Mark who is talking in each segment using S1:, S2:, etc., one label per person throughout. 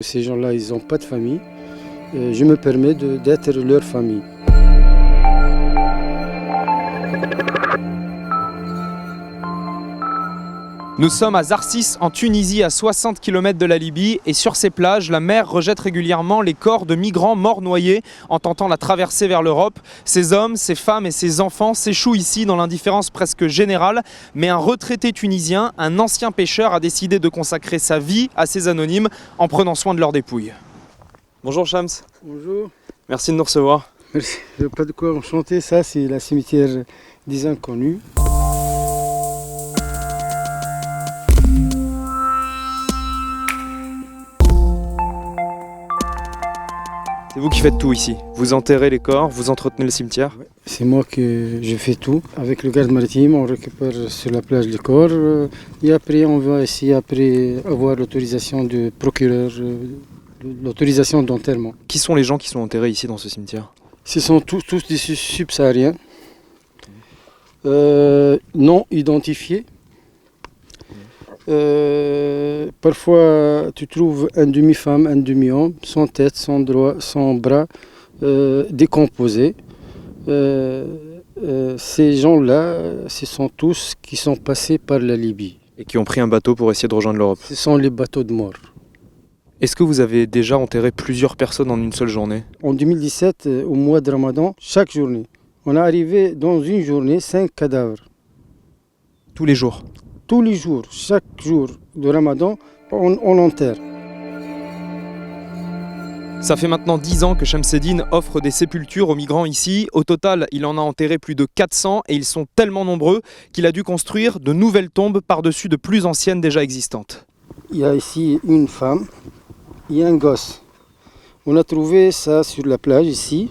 S1: Ces gens-là, ils n'ont pas de famille. Je me permets d'être leur famille.
S2: Nous sommes à Zarsis, en Tunisie, à 60 km de la Libye. Et sur ces plages, la mer rejette régulièrement les corps de migrants morts noyés en tentant la traversée vers l'Europe. Ces hommes, ces femmes et ces enfants s'échouent ici dans l'indifférence presque générale. Mais un retraité tunisien, un ancien pêcheur, a décidé de consacrer sa vie à ces anonymes en prenant soin de leurs dépouilles. Bonjour Shams.
S1: Bonjour.
S2: Merci de nous recevoir.
S1: Merci. Pas de quoi enchanter. Ça, c'est la cimetière des Inconnus.
S2: C'est vous qui faites tout ici. Vous enterrez les corps, vous entretenez le cimetière.
S1: C'est moi que je fais tout. Avec le garde maritime, on récupère sur la plage les corps. Et après, on va essayer avoir l'autorisation du procureur, l'autorisation d'enterrement.
S2: Qui sont les gens qui sont enterrés ici dans ce cimetière?
S1: Ce sont tous des subsahariens, non identifiés. Parfois, tu trouves un demi-femme, un demi-homme, sans tête, sans bras, décomposés. Ces gens-là, ce sont tous qui sont passés par la Libye.
S2: Et qui ont pris un bateau pour essayer de rejoindre l'Europe.
S1: Ce sont les bateaux de mort.
S2: Est-ce que vous avez déjà enterré plusieurs personnes en une seule journée?
S1: En 2017, au mois de Ramadan, chaque journée, on est arrivé dans une journée 5 cadavres.
S2: Tous les jours?
S1: Tous les jours, chaque jour de Ramadan, on enterre.
S2: Ça fait maintenant 10 ans que Shamseddine offre des sépultures aux migrants ici. Au total, il en a enterré plus de 400 et ils sont tellement nombreux qu'il a dû construire de nouvelles tombes par-dessus de plus anciennes déjà existantes.
S1: Il y a ici une femme, il y a un gosse. On a trouvé ça sur la plage ici.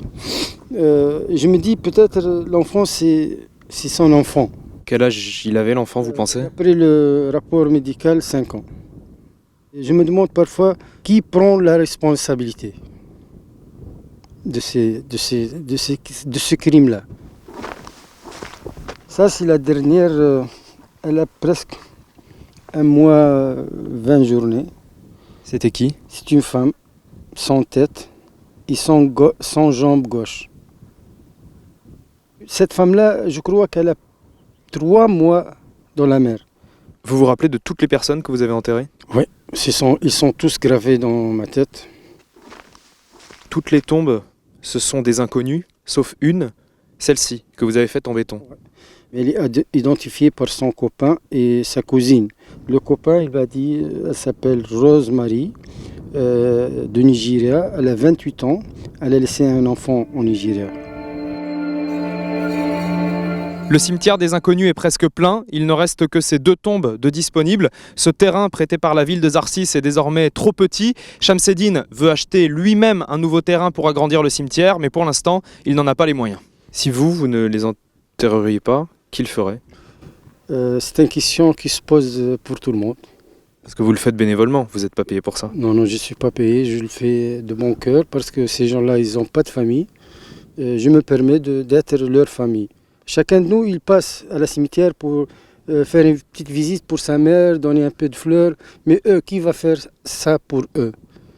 S1: Je me dis peut-être l'enfant c'est son enfant.
S2: Quel âge il avait l'enfant, vous pensez?
S1: Après le rapport médical, 5 ans. Je me demande parfois qui prend la responsabilité de ce crime-là. Ça, c'est la dernière, elle a presque un mois, 20 journées.
S2: C'était qui?
S1: C'est une femme, sans tête et sans jambe gauche. Cette femme-là, je crois qu'elle a 3 mois dans la mer.
S2: Vous vous rappelez de toutes les personnes que vous avez enterrées?
S1: Oui, ils sont tous gravés dans ma tête.
S2: Toutes les tombes, ce sont des inconnus, sauf une, celle-ci, que vous avez faite en béton.
S1: Elle est identifiée par son copain et sa cousine. Le copain, il m'a dit, elle s'appelle Rosemary, de Nigeria. Elle a 28 ans. Elle a laissé un enfant au Nigeria.
S2: Le cimetière des Inconnus est presque plein, il ne reste que ces 2 tombes de disponibles. Ce terrain prêté par la ville de Zarsis est désormais trop petit. Shamseddine veut acheter lui-même un nouveau terrain pour agrandir le cimetière, mais pour l'instant, il n'en a pas les moyens. Si vous ne les enterreriez pas, qui le ferait?
S1: C'est une question qui se pose pour tout le monde.
S2: Parce que vous le faites bénévolement, vous n'êtes pas payé pour ça.
S1: Non, je ne suis pas payé, je le fais de bon cœur parce que ces gens-là, ils n'ont pas de famille. Je me permets d'être leur famille. Chacun de nous, il passe à la cimetière pour faire une petite visite pour sa mère, donner un peu de fleurs. Mais eux, qui va faire ça pour eux?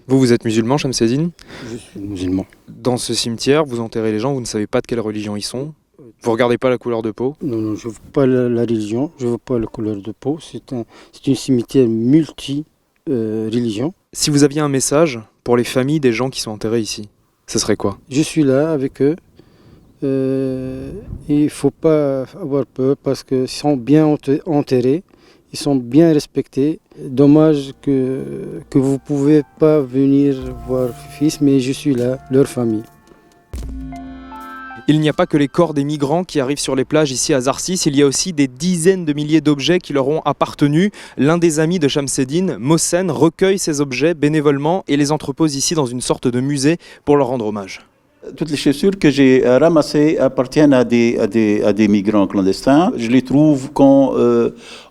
S2: Vous êtes musulman, Shamseddine?
S1: Je suis musulman.
S2: Dans ce cimetière, vous enterrez les gens, vous ne savez pas de quelle religion ils sont. Vous ne regardez pas la couleur de peau?
S1: Non, je ne veux pas la religion, je ne veux pas la couleur de peau. C'est une cimetière multi-religion.
S2: Si vous aviez un message pour les familles des gens qui sont enterrés ici, ce serait quoi?
S1: Je suis là avec eux. Il ne faut pas avoir peur parce qu'ils sont bien enterrés, ils sont bien respectés. Dommage que vous ne pouvez pas venir voir fils, mais je suis là, leur famille.
S2: Il n'y a pas que les corps des migrants qui arrivent sur les plages ici à Zarsis, il y a aussi des dizaines de milliers d'objets qui leur ont appartenu. L'un des amis de Shamseddine, Mohsen, recueille ces objets bénévolement et les entrepose ici dans une sorte de musée pour leur rendre hommage.
S3: Toutes les chaussures que j'ai ramassées appartiennent à des migrants clandestins. Je les trouve quand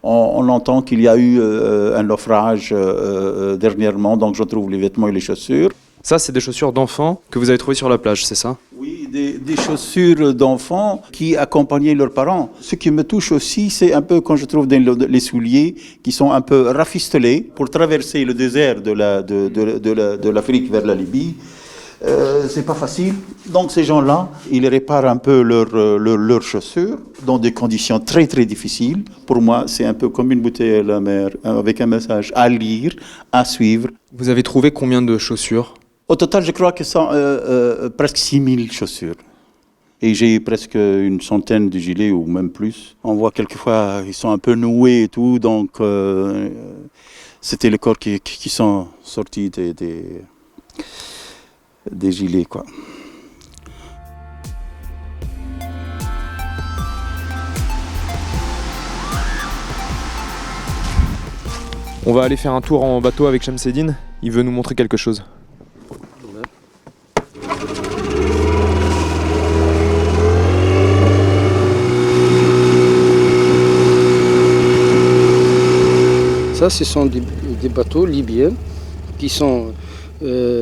S3: on entend qu'il y a eu un naufrage dernièrement, donc je trouve les vêtements et les chaussures.
S2: Ça, c'est des chaussures d'enfants que vous avez trouvées sur la plage, c'est ça?
S3: Oui, des chaussures d'enfants qui accompagnaient leurs parents. Ce qui me touche aussi, c'est un peu quand je trouve les souliers qui sont un peu rafistolés pour traverser le désert de l'Afrique vers la Libye. C'est pas facile. Donc ces gens-là, ils réparent un peu leurs chaussures dans des conditions très très difficiles. Pour moi, c'est un peu comme une bouteille à la mer avec un message à lire, à suivre.
S2: Vous avez trouvé combien de chaussures?
S3: Au total, je crois que c'est presque 6000 chaussures. Et j'ai presque une centaine de gilets ou même plus. On voit quelquefois, ils sont un peu noués et tout. Donc, c'était les corps qui sont sortis des gilets, quoi.
S2: On va aller faire un tour en bateau avec Shamseddine. Il veut nous montrer quelque chose.
S1: Ça, ce sont des bateaux libyens qui sont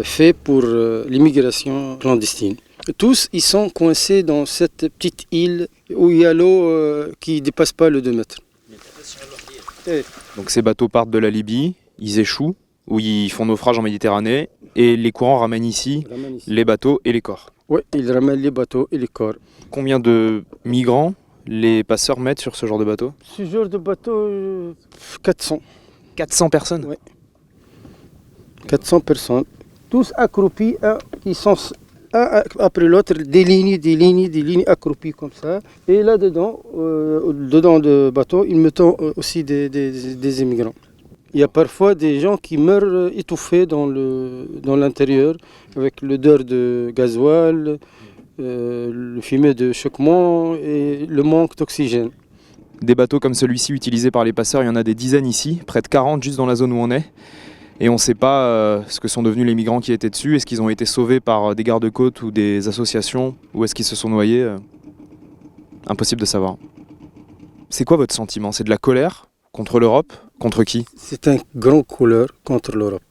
S1: faits pour l'immigration clandestine. Tous, ils sont coincés dans cette petite île où il y a l'eau qui ne dépasse pas le 2 mètres.
S2: Donc ces bateaux partent de la Libye, ils échouent, ou ils font naufrage en Méditerranée, et les courants ramènent ici les bateaux et les corps.
S1: Oui, ils ramènent les bateaux et les corps.
S2: Combien de migrants les passeurs mettent sur ce genre de bateau?
S1: Ce genre de bateau, 400.
S2: 400 personnes?
S1: Oui. 400 personnes. Tous accroupis, ils sont un après l'autre, des lignes accroupies comme ça. Et là-dedans, dedans le bateau, ils mettent aussi des immigrants. Il y a parfois des gens qui meurent étouffés dans l'intérieur avec l'odeur de gasoil, le fumet de choquement et le manque d'oxygène.
S2: Des bateaux comme celui-ci utilisés par les passeurs, il y en a des dizaines ici, près de 40 juste dans la zone où on est. Et on ne sait pas ce que sont devenus les migrants qui étaient dessus. Est-ce qu'ils ont été sauvés par des gardes-côtes ou des associations, ou est-ce qu'ils se sont noyés? Impossible de savoir. C'est quoi votre sentiment? C'est de la colère contre l'Europe? Contre qui?
S1: C'est un grand colère contre l'Europe.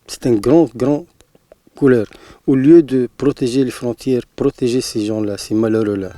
S1: C'est un grand colère. Au lieu de protéger les frontières, protéger ces gens-là, ces malheureux-là.